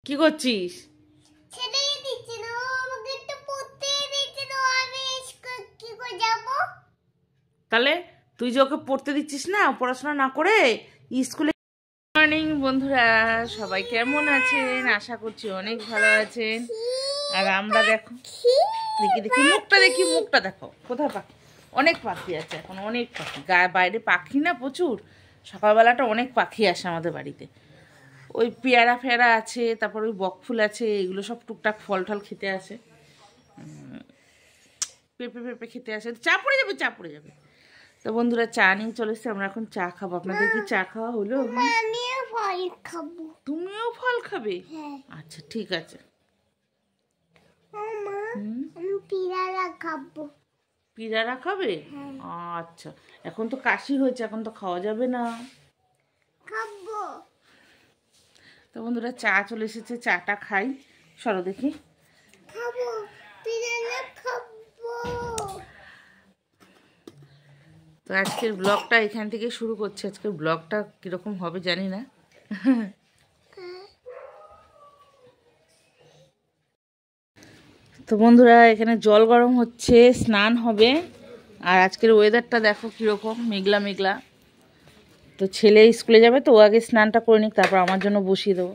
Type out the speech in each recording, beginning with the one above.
কি করছিস? তাহলে তুই যে ওকে পড়তে দিচ্ছিস না, পড়াশোনা না করে স্কুলে। মর্নিং বন্ধুরা, সবাই কেমন আছেন? আশা করছি অনেক ভালো আছেন। আর আমরা দেখো, দেখি মুখটা দেখো, কোথায় পাখি? অনেক পাখি আছে এখন, অনেক পাখি। বাইরে পাখি না প্রচুর। সকালবেলাটা অনেক পাখি আসে আমাদের বাড়িতে। ওই পেয়ারা ফেয়ারা আছে, তারপর ওই বকফুল আছে, এগুলো সব টুকটাক ফল টল খেতে আসে। পেঁপে পেঁপে খেতে আসে। চা পড়ে যাবে। তো বন্ধুরা, চা নিয়ে চলে এসছে, আমরা এখন চা খাবো। আপনাদের কি চা খাওয়া হলো? তুমিও ফল খাবে? আচ্ছা ঠিক আছে। পিয়ারা খাবে? আচ্ছা, এখন তো কাশি হয়েছে, এখন তো খাওয়া যাবে না। তো বন্ধুরা, চা চলে এসেছে, চাটা খাই। সরো দেখি। তো আজকের ব্লগটা এখান থেকে শুরু করছি। আজকের ব্লগটা কীরকম হবে জানি না। তো বন্ধুরা, এখানে জল গরম হচ্ছে, স্নান হবে। আর আজকের ওয়েদারটা দেখো কীরকম, মেঘলা মেঘলা। তো ছেলে স্কুলে যাবে, তো ও আগে স্নানটা করে নিক, তারপর আমার জন্য বসিয়ে দেবো।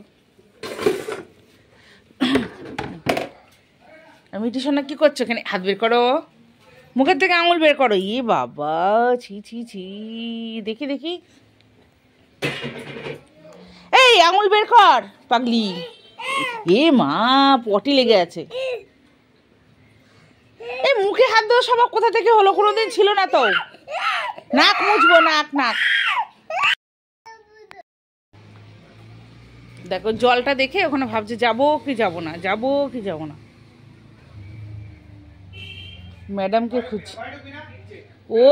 মিটি সোনা কী করছো এখানে? হাত বের করো, মুখের থেকে আঙুল বের করো। ই বাবা, ছি ছি ছি, দেখি। এই আঙুল বের কর পাগলি। এ মা, পটি লেগে আছে। এই মুখে হাত দেওয়া স্বভাব কোথা থেকে হলো? কোনোদিন ছিল না তো। নাক মুছবো, নাক। দেখো জলটা দেখে ওখানে ভাবছে যাবো কি যাবো না। ম্যাডামকে খুঁজছি। ও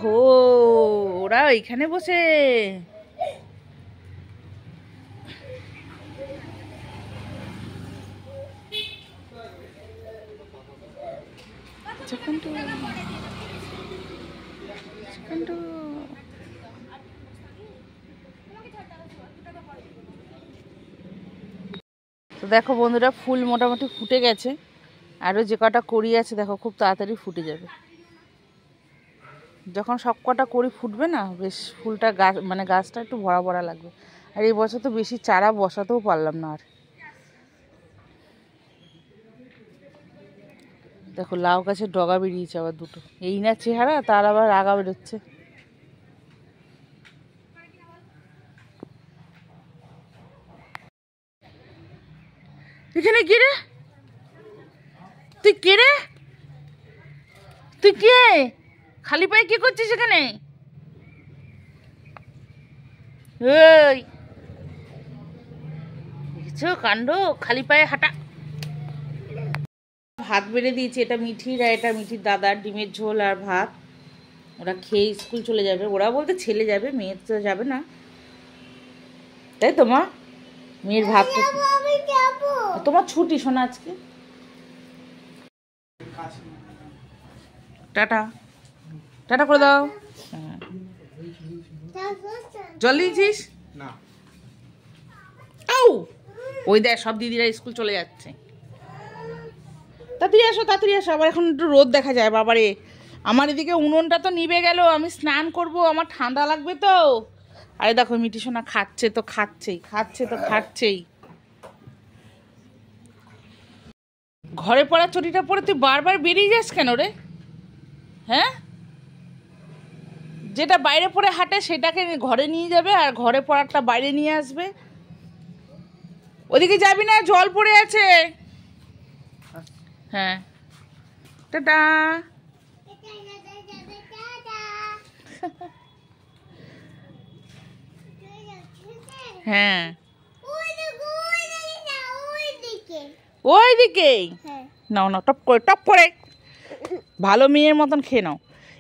হো, ওরা এখানে বসে। তো দেখো বন্ধুরা, ফুল মোটামুটি ফুটে গেছে। আরও যে কটা কড়ি আছে দেখো, খুব তাড়াতাড়ি ফুটে যাবে। যখন সব কটা কড়ি ফুটবে না, বেশ ফুলটা গাছটা একটু ভরা ভরা লাগবে। আর এই বছর তো বেশি চারা বসাতেও পারলাম না। আর দেখো লাউ গাছের ডগা বেরিয়েছে আবার দুটো। এই না চেহারা, তার আবার আগা বেরোচ্ছে। এখানে কে রে? তুই কে রে? তুই কে? খালি পায়ে কি করছিস এখানে? এই দেখছো কাণ্ড, খালি পায়ে হাঁটা। ভাত বেড়ে দিয়েছি, এটা মিঠির আর এটা মিঠির দাদার, ডিমের ঝোল আর ভাত। ওরা খেয়ে স্কুল চলে যাবে। ওরা বলতে ছেলে যাবে, মেয়ে তো যাবে না, তাই তো মা? মেয়ের ভাত তোমার ছুটি শোনা আজকে। টাটা করে দাও। জল দিয়েছিস? ওই দেখ, সব দিদিরা স্কুল চলে যাচ্ছে। তাড়াতাড়ি আসো, আবার এখন একটু রোদ দেখা যায়। বাবারে, আমার এদিকে উনুনটা তো নিভে গেল, আমি স্নান করব, আমার ঠান্ডা লাগবে তো। আরে দেখো মিটি সোনা খাচ্ছে তো খাচ্ছেই। ঘরে পড়া চটিটা পরে তুই বারবার বেরিয়ে যাস কেন রে? হ্যাঁ, যেটা বাইরে পরে হাঁটে সেটাকে ঘরে নিয়ে যাবে, আর ঘরে পড়াটা বাইরে নিয়ে আসবে। ওদিকে যাবি না, জল পড়ে আছে। হ্যাঁ, টাটা। হ্যাঁ, ওইদিকেই নাও, টপ করে ভালো মেয়ের মতন খেয়ে নাও।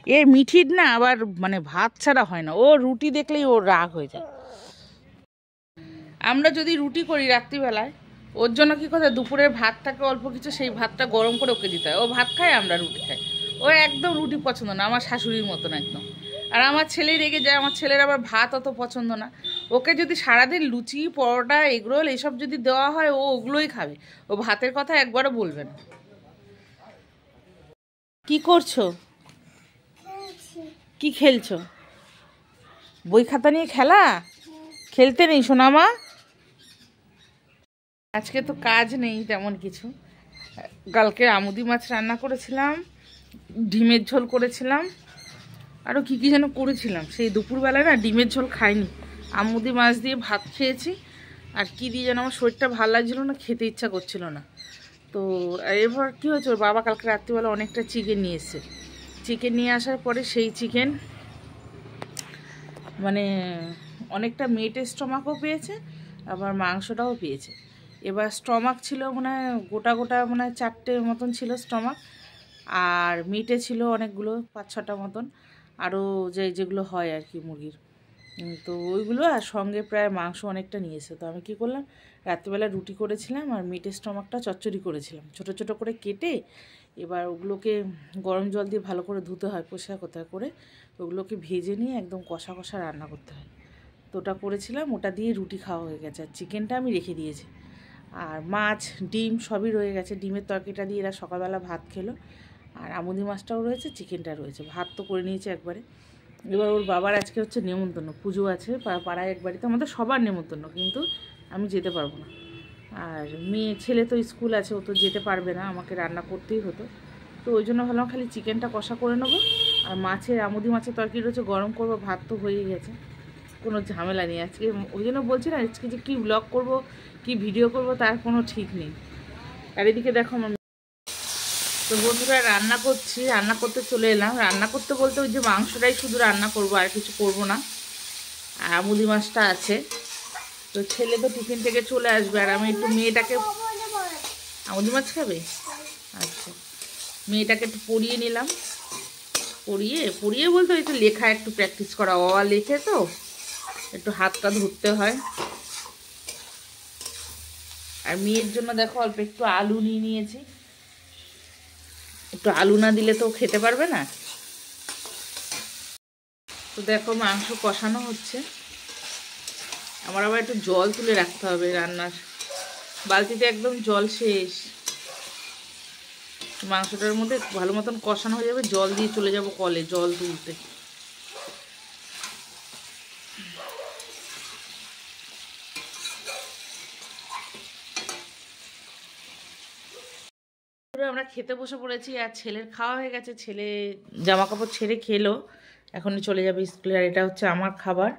এ মিঠির না আবার ভাত ছাড়া হয় না। ও রুটি দেখলেই ওর রাগ হয়ে যায়। আমরা যদি রুটি করি রাত্রিবেলায়, ওর জন্য কি কথা, দুপুরের ভাত থাকে অল্প কিছু, সেই ভাতটা গরম করে ওকে দিতে হয়। ও ভাত খায়, আমরা রুটি খাই। ও একদম রুটি পছন্দ না, আমার শাশুড়ির মতন একদম। আর আমার ছেলে রেগে যায়, আমার ছেলের আবার ভাত অত পছন্দ না। ওকে যদি সারাদিন লুচি পরোটা এগরোল এইসব যদি দেওয়া হয় ও ওগুলোই খাবে, ও ভাতের কথা একবারও বলবে না। কি করছো? কি খেলছো? বই খাতা নিয়ে খেলা? খেলতে নেই সোনামা? আজকে তো কাজ নেই তেমন কিছু। কালকে আমুদি মাছ রান্না করেছিলাম, ডিমের ঝোল করেছিলাম, আরও কী কী যেন করেছিলাম। সেই দুপুরবেলায় না ডিমের ঝোল খাইনি, আমুদি মাছ দিয়ে ভাত খেয়েছি। আর কী দিয়ে যেন আমার শরীরটা ভালো লাগছিলো না, খেতে ইচ্ছা করছিল না। তো এবার কী হয়েছে, ওর বাবা কালকে রাত্রিবেলা অনেকটা চিকেন নিয়ে এসছে। চিকেন নিয়ে আসার পরে সেই চিকেন মানে অনেকটা মেটের স্টমাকও পেয়েছে, আবার মাংসটাও পেয়েছে। এবার স্টমাক ছিল মনে হয় গোটা গোটা, মনে হয় 4টে মতন ছিল স্টমাক, আর মিটে ছিল অনেকগুলো 5-6টা মতন, আরও যেগুলো হয় আর কি মুরগির। তো ওইগুলো আর সঙ্গে প্রায় মাংস অনেকটা নিয়েছে। তো আমি কী করলাম, রাত্রিবেলা রুটি করেছিলাম আর মিটের স্টমাকটা চচ্চড়ি করেছিলাম ছোট ছোট করে কেটে। এবার ওগুলোকে গরম জল দিয়ে ভালো করে ধুতে হয়, পরিষ্কার করতে হয়, করে ওগুলোকে ভেজে নিয়ে একদম কষা কষা রান্না করতে হয়। তো ওটা করেছিলাম, ওটা দিয়ে রুটি খাওয়া হয়ে গেছে। আর চিকেনটা আমি রেখে দিয়েছি, আর মাছ ডিম সবই রয়ে গেছে। ডিমের তরকারিটা দিয়ে এরা সকালবেলা ভাত খেলো, আর আমুদি মাছটাও রয়েছে, চিকেনটা রয়েছে, ভাত তো করে নিয়েছে একবারে। এবার ওর বাবার আজকে হচ্ছে নেমন্তন্ন, পুজো আছে পাড়ায় এক বাড়িতে, আমাদের সবার নেমন্তন্ন, কিন্তু আমি যেতে পারবো না। আর ছেলে তো স্কুল আছে, ও তো যেতে পারবে না, আমাকে রান্না করতেই হতো। তো ওই জন্য ভাবলাম খালি চিকেনটা কষা করে নেবো, আর আমুদি মাছের তরকারি রয়েছে, গরম করবো, ভাত তো হয়েই গেছে, কোনো ঝামেলা নেই আজকে। ওই জন্য বলছি না, আজকে যে কী ব্লগ করব, কি ভিডিও করব, তার কোনো ঠিক নেই। আর এদিকে দেখো আমার, তো বন্ধুরা রান্না করছি, রান্না করতে চলে এলাম। রান্না করতে বলতে ওই যে মাংসটাই শুধু রান্না করব, আর কিছু করব না। আর আমুদি মাছটা আছে। তো ছেলে তো টিফিন থেকে চলে আসবে, আর আমি একটু মেয়েটাকে, আমুদি মাছ খাবে? আচ্ছা, মেয়েটাকে একটু পড়িয়ে নিলাম। পড়িয়ে বলতে একটু লেখা একটু প্র্যাকটিস করা, লেখে তো একটু হাতটা ধরতে হয়। আর মেয়ের জন্য দেখো অল্প একটু আলু নিয়ে নিয়েছি, একটু আলু না দিলে তো খেতে পারবে না। তো দেখো মাংস কষানো হচ্ছে, আমার আবার একটু জল তুলে রাখতে হবে রান্নার, বালতিতে একদম জল শেষ। মাংসটার মধ্যে ভালো মতন কষানো হয়ে যাবে, জল দিয়ে চলে যাব কলে জল তুলতে। আমরা খেতে বসে পড়েছি, আর ছেলের খাওয়া হয়ে গেছে, ছেলে জামা কাপড় ছেড়ে খেলো, এখন চলে যাবে স্কুলে। আর এটা হচ্ছে আমার খাবার।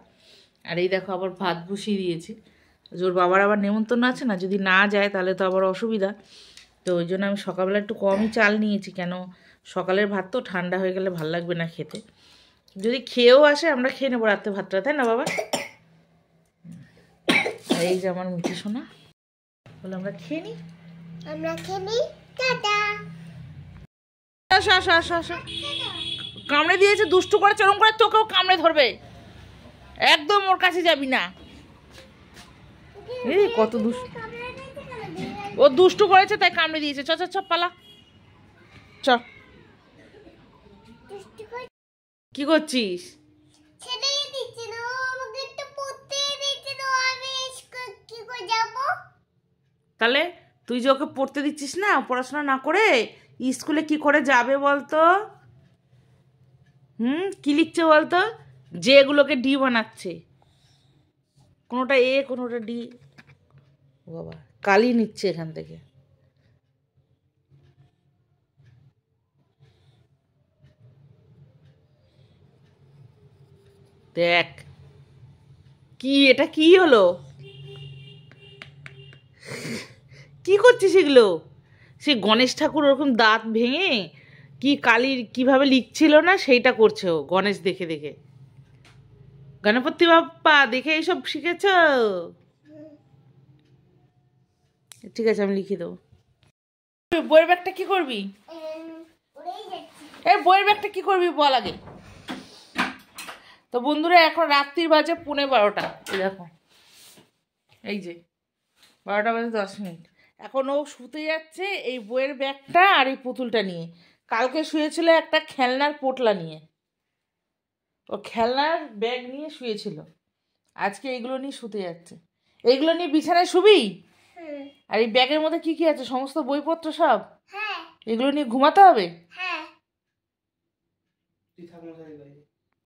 আর এই দেখো আবার ভাত বসিয়ে দিয়েছি, ওর বাবার আবার নেমন্তন্ন আছে না, যদি না যায় তাহলে তো আবার অসুবিধা। তো ওই জন্য আমি সকালবেলা একটু কমই চাল নিয়েছি, কেন সকালের ভাত তো ঠান্ডা হয়ে গেলে ভালো লাগবে না খেতে। যদি খেয়েও আসে আমরা খেয়ে নেবো রাতে ভাতটা, তাই না বাবা? আর এই যে আমার মিঠি সোনা, বলে আমরা খেয়ে নিই, টাটা। আসো আসো আসো আসো, কামড়ে দিয়েছে, দুষ্টু করে চরম করে, তোকেও কামড়ে ধরবে, একদম ওর কাছে যাবি না। এই কত দুষ্টু, ও দুষ্টু করেছে তাই কামড়ে দিয়েছে। চ চ চ পালা, চ। কি করছিস? তাহলে তুই যে ওকে পড়তে দিচ্ছিস না, পড়াশোনা না করে স্কুলে কি করে যাবে বলতো? কি লিখছে বলতো? যেগুলোকে ডি বানাচ্ছে, কোনোটা এ কোনোটা ডি। বাবা কালি নিচ্ছে এখান থেকে। দেখ কি, এটা কি হলো? কি করছিস এগুলো? সে গণেশ ঠাকুর ওরকম দাঁত ভেঙে কি কালির কিভাবে লিখছিল না, সেইটা করছে ও গণেশ দেখে দেখে। গণপতি বাপ্পা দেখে এইসব শিখেছ? ঠিক আছে আমি লিখে দেবো। বইয়ের ব্যাগটা কি করবি? এই বইয়ের ব্যাগটা কি করবি বল আগে। তো বন্ধুরা এখন রাত্রির বাজে 11:30। এই দেখো, এই যে 12টা বাজে 10 মিনিট। এখন ও শুতে যাচ্ছে এই বইয়ের ব্যাগটা আর এই পুতুলটা নিয়ে। কালকে শুয়েছিল একটা খেলনার পোটলা নিয়ে, ও খেলনার ব্যাগ নিয়ে শুয়েছিল। আজকে এগুলো নিয়ে শুতে যাচ্ছে। এইগুলো নিয়ে বিছানায় শুবি? আর এই ব্যাগের মধ্যে কি কি আছে? সমস্ত বইপত্র সব? এগুলো নিয়ে ঘুমাতে হবে?